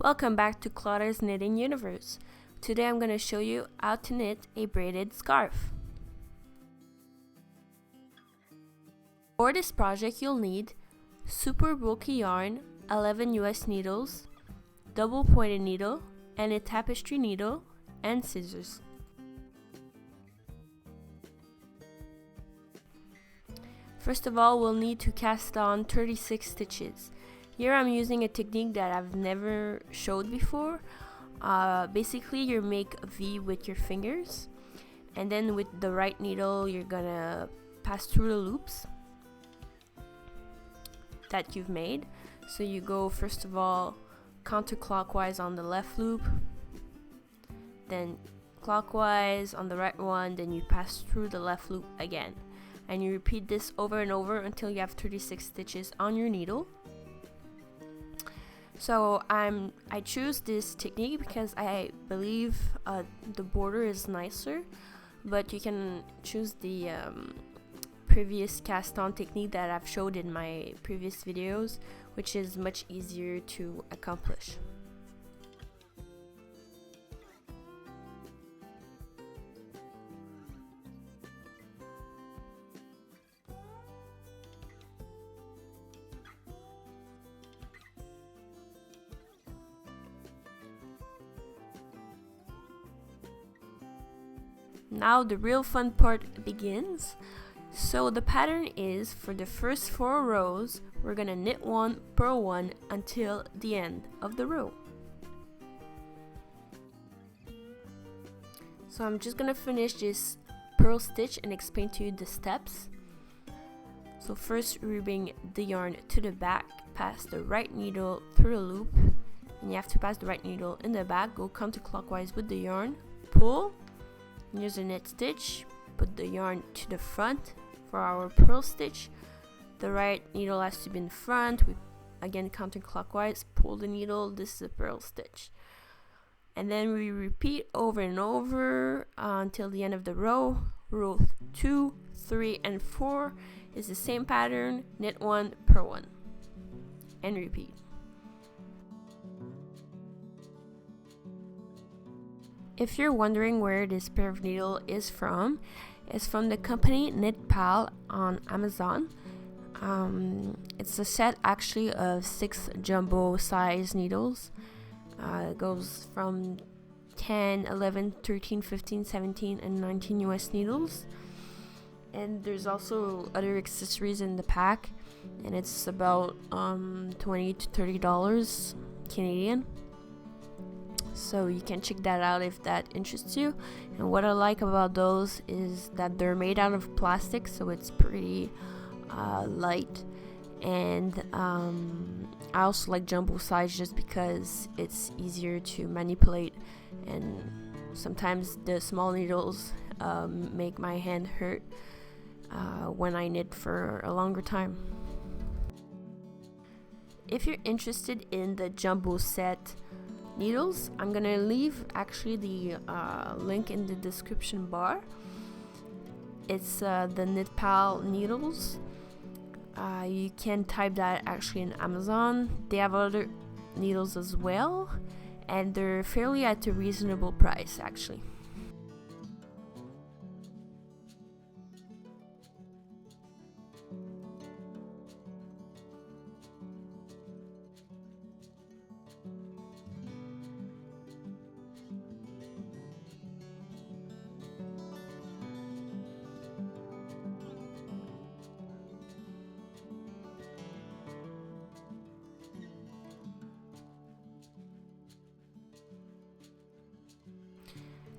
Welcome back to Claudia's Knitting Universe. Today I'm going to show you how to knit a braided scarf. For this project you'll need super bulky yarn, 11 US needles, double pointed needle, and a tapestry needle, and scissors. First of all, we'll need to cast on 36 stitches. Here I'm using a technique that I've never showed before. Basically you make a V with your fingers, and then with the right needle you're gonna pass through the loops that you've made. So you go first of all counterclockwise on the left loop, then clockwise on the right one, then you pass through the left loop again, and you repeat this over and over until you have 36 stitches on your needle. So I choose this technique because I believe the border is nicer, but you can choose the previous cast on technique that I've showed in my previous videos, which is much easier to accomplish. Now the real fun part begins. So the pattern is, for the first 4 rows we're gonna knit 1, purl 1 until the end of the row. So I'm just gonna finish this purl stitch and explain to you the steps. So first we bring the yarn to the back, pass the right needle through the loop, and you have to pass the right needle in the back, go counterclockwise with the yarn, pull. Use a knit stitch, put the yarn to the front for our purl stitch. The right needle has to be in front. We again counterclockwise, pull the needle. This is a purl stitch, and then we repeat over and over until the end of the row. Row 2, 3, and 4 is the same pattern: knit 1, purl 1, and repeat. If you're wondering where this pair of needle is from, it's from the company KnitPal on Amazon. It's a set actually of 6 jumbo size needles. It goes from 10, 11, 13, 15, 17, and 19 US needles. And there's also other accessories in the pack, and it's about $20 to $30 Canadian. So you can check that out if that interests you. And what I like about those is that they're made out of plastic, so it's pretty light. And I also like jumbo size just because it's easier to manipulate, and sometimes the small needles make my hand hurt when I knit for a longer time. If you're interested in the jumbo set needles, I'm gonna leave actually the link in the description bar. It's the KnitPal needles. You can type that actually in Amazon. They have other needles as well, and they're fairly at a reasonable price actually.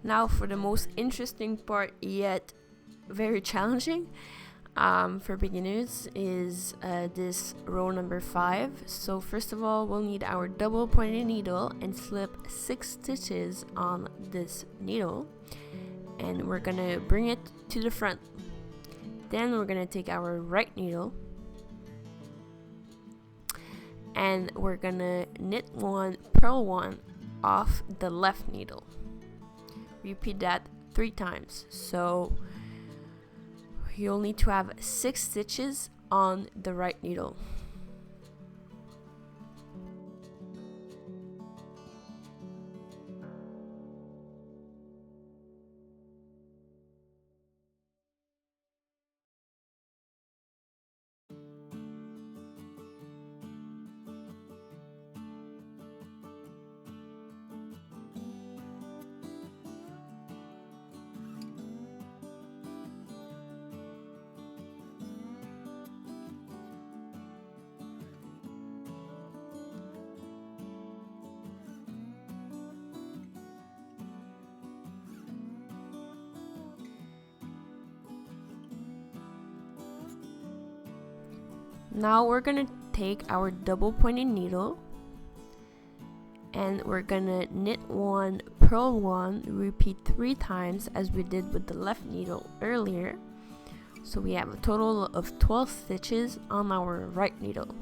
Now for the most interesting part, yet very challenging for beginners, is this row number 5. So first of all, we'll need our double pointed needle and slip 6 stitches on this needle, and we're gonna bring it to the front. Then we're gonna take our right needle and we're gonna knit 1, purl 1 off the left needle. Repeat that 3 times. So you'll need to have 6 stitches on the right needle. Now we're gonna take our double pointed needle and we're gonna knit 1, purl 1, repeat 3 times as we did with the left needle earlier. So we have a total of 12 stitches on our right needle.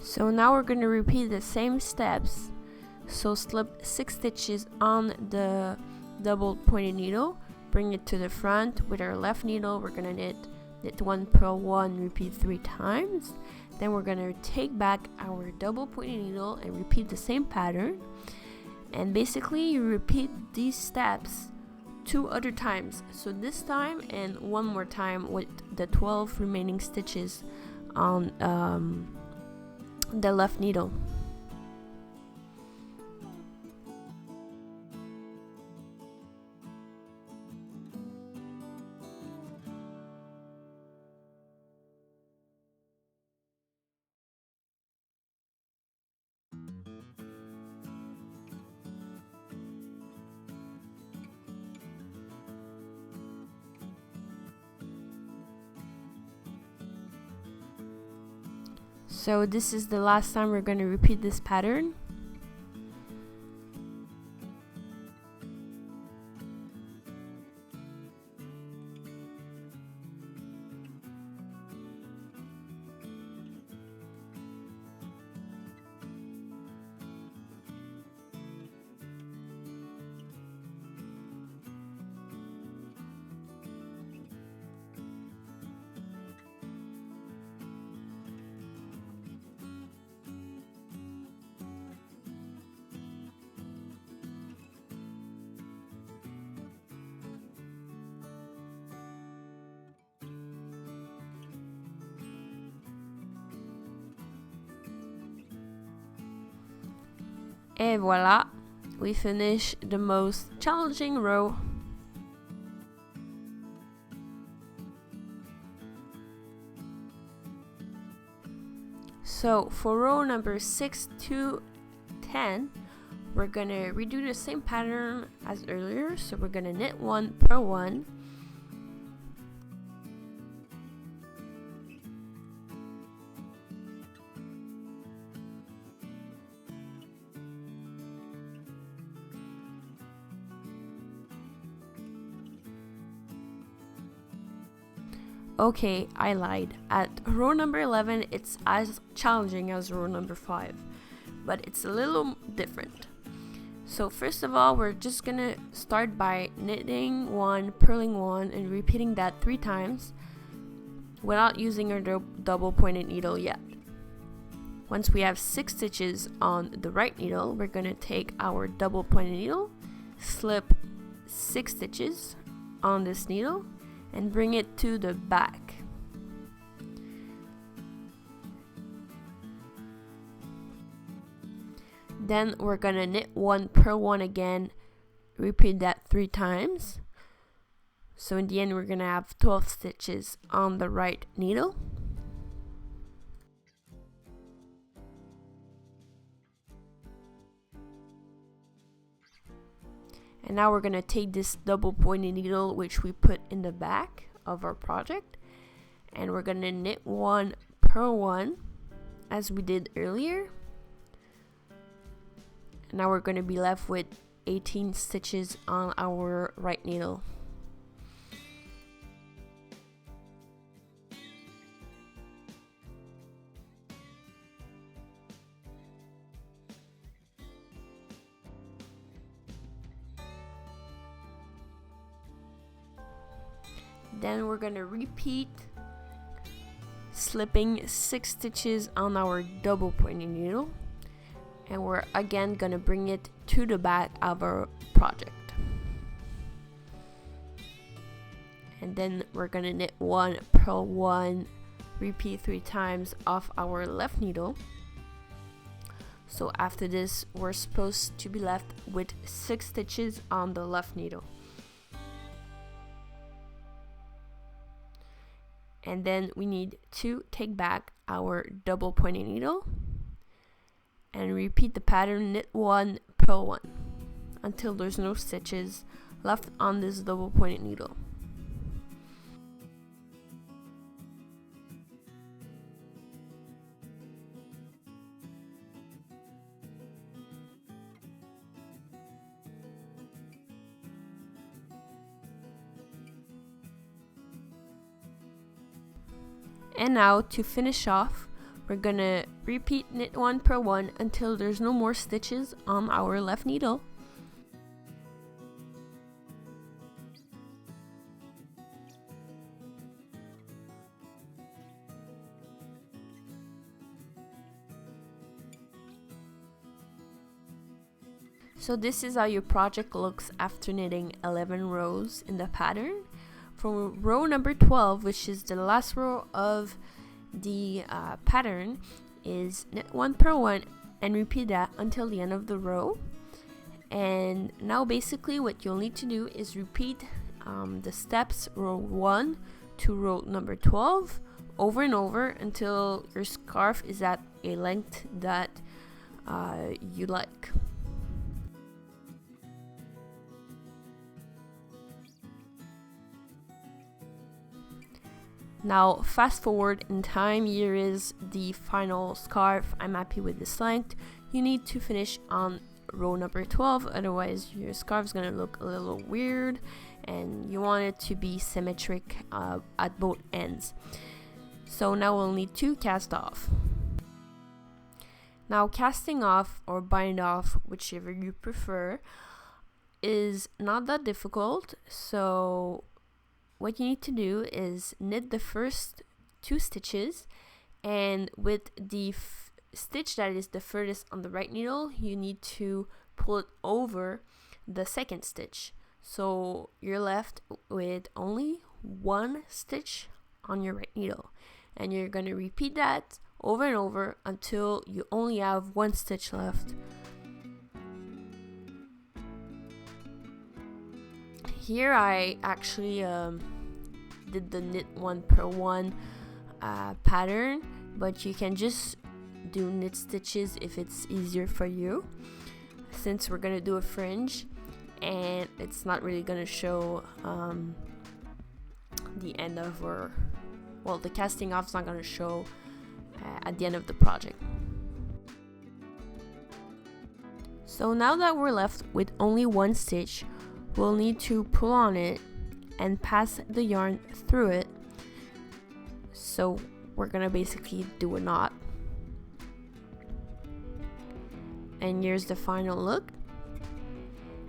So now we're going to repeat the same steps. So slip 6 stitches on the double pointed needle, bring it to the front with our left needle. We're going to knit 1, purl 1, repeat 3 times. Then we're going to take back our double pointed needle and repeat the same pattern. And basically you repeat these steps 2 other times. So this time and 1 more time with the 12 remaining stitches on the left needle. So this is the last time we're going to repeat this pattern. Et voila, we finish the most challenging row. So for row number 6 to 10, we're gonna redo the same pattern as earlier. So we're gonna knit 1, purl 1. Okay, I lied. At row number 11, it's as challenging as row number 5, but it's a little different. So first of all, we're just gonna start by knitting 1, purling 1, and repeating that 3 times without using our double pointed needle yet. Once we have 6 stitches on the right needle, we're gonna take our double pointed needle, slip 6 stitches on this needle, and bring it to the back. Then we're gonna knit 1, purl 1 again, repeat that 3 times. So in the end we're gonna have 12 stitches on the right needle. And now we're gonna take this double pointed needle which we put in the back of our project, and we're gonna knit 1, purl 1 as we did earlier. And now we're gonna be left with 18 stitches on our right needle. Then we're gonna repeat slipping 6 stitches on our double pointed needle, and we're again gonna bring it to the back of our project. And then we're gonna knit 1, purl 1, repeat 3 times off our left needle. So after this, we're supposed to be left with 6 stitches on the left needle. And then we need to take back our double pointed needle and repeat the pattern, knit 1, purl 1 until there's no stitches left on this double pointed needle. And now to finish off, we're gonna repeat knit 1, purl 1 until there's no more stitches on our left needle. So this is how your project looks after knitting 11 rows in the pattern. For row number 12, which is the last row of the pattern, is knit 1, purl 1 and repeat that until the end of the row. And now basically what you'll need to do is repeat the steps row 1 to row number 12 over and over until your scarf is at a length that you like. Now fast forward in time, here is the final scarf. I'm happy with this length. You need to finish on row number 12, otherwise your scarf is gonna look a little weird, and you want it to be symmetric at both ends. So now we'll need to cast off. Now casting off or bind off, whichever you prefer, is not that difficult. So what you need to do is knit the first 2 stitches, and with the stitch that is the furthest on the right needle, you need to pull it over the second stitch. So you're left with only 1 stitch on your right needle, and you're going to repeat that over and over until you only have 1 stitch left. Here I actually did the knit 1, purl 1 pattern, but you can just do knit stitches if it's easier for you, since we're gonna do a fringe and it's not really gonna show the end of our, well, the casting off is not gonna show at the end of the project. So now that we're left with only 1 stitch, we'll need to pull on it and pass the yarn through it. So we're gonna basically do a knot. And here's the final look.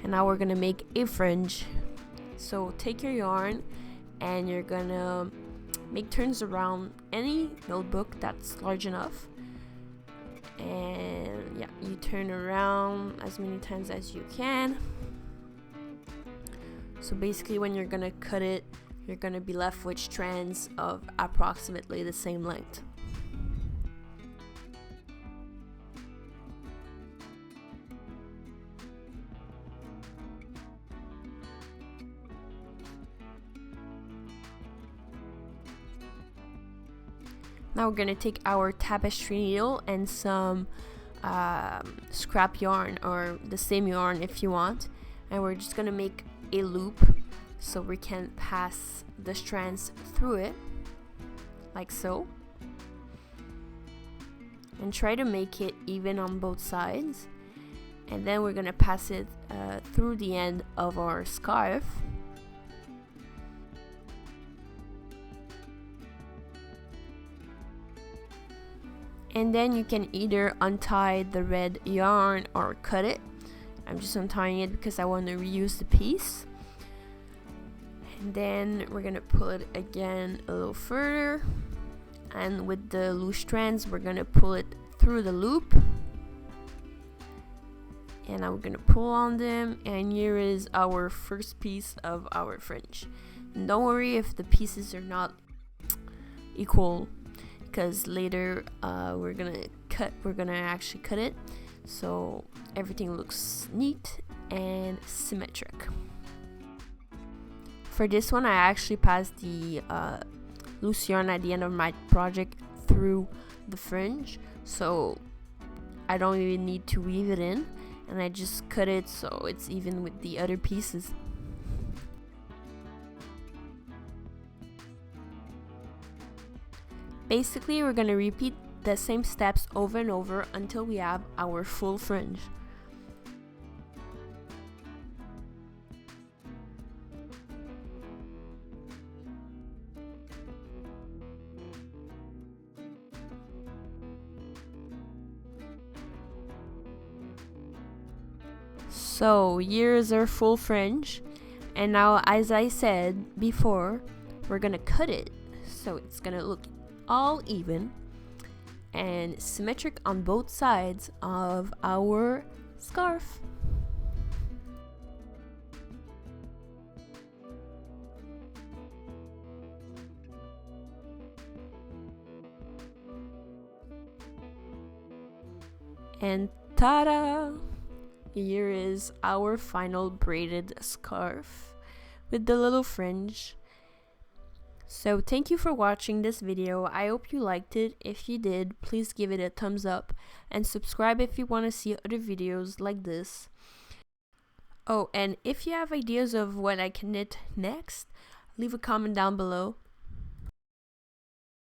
And now we're gonna make a fringe. So take your yarn and you're gonna make turns around any notebook that's large enough. And yeah, you turn around as many times as you can. So basically when you're gonna cut it, you're gonna be left with strands of approximately the same length. Now we're gonna take our tapestry needle and some scrap yarn, or the same yarn if you want, and we're just gonna make a loop so we can pass the strands through it like so, and try to make it even on both sides. And then we're gonna pass it through the end of our scarf. And then you can either untie the red yarn or cut it. I'm just untying it because I want to reuse the piece. And then we're gonna pull it again a little further, and with the loose strands we're gonna pull it through the loop, and I'm gonna pull on them, and here is our first piece of our fringe. And don't worry if the pieces are not equal, because later we're gonna actually cut it so everything looks neat and symmetric. For this one, I actually passed the loose yarn at the end of my project through the fringe, so I don't even need to weave it in, and I just cut it so it's even with the other pieces. Basically, we're gonna repeat the same steps over and over until we have our full fringe. So here's our full fringe, and now, as I said before, we're gonna cut it so it's gonna look all even and symmetric on both sides of our scarf. And ta-da! Here is our final braided scarf with the little fringe. So thank you for watching this video. I hope you liked it. If you did, please give it a thumbs up and subscribe if you want to see other videos like this. Oh, and if you have ideas of what I can knit next, leave a comment down below.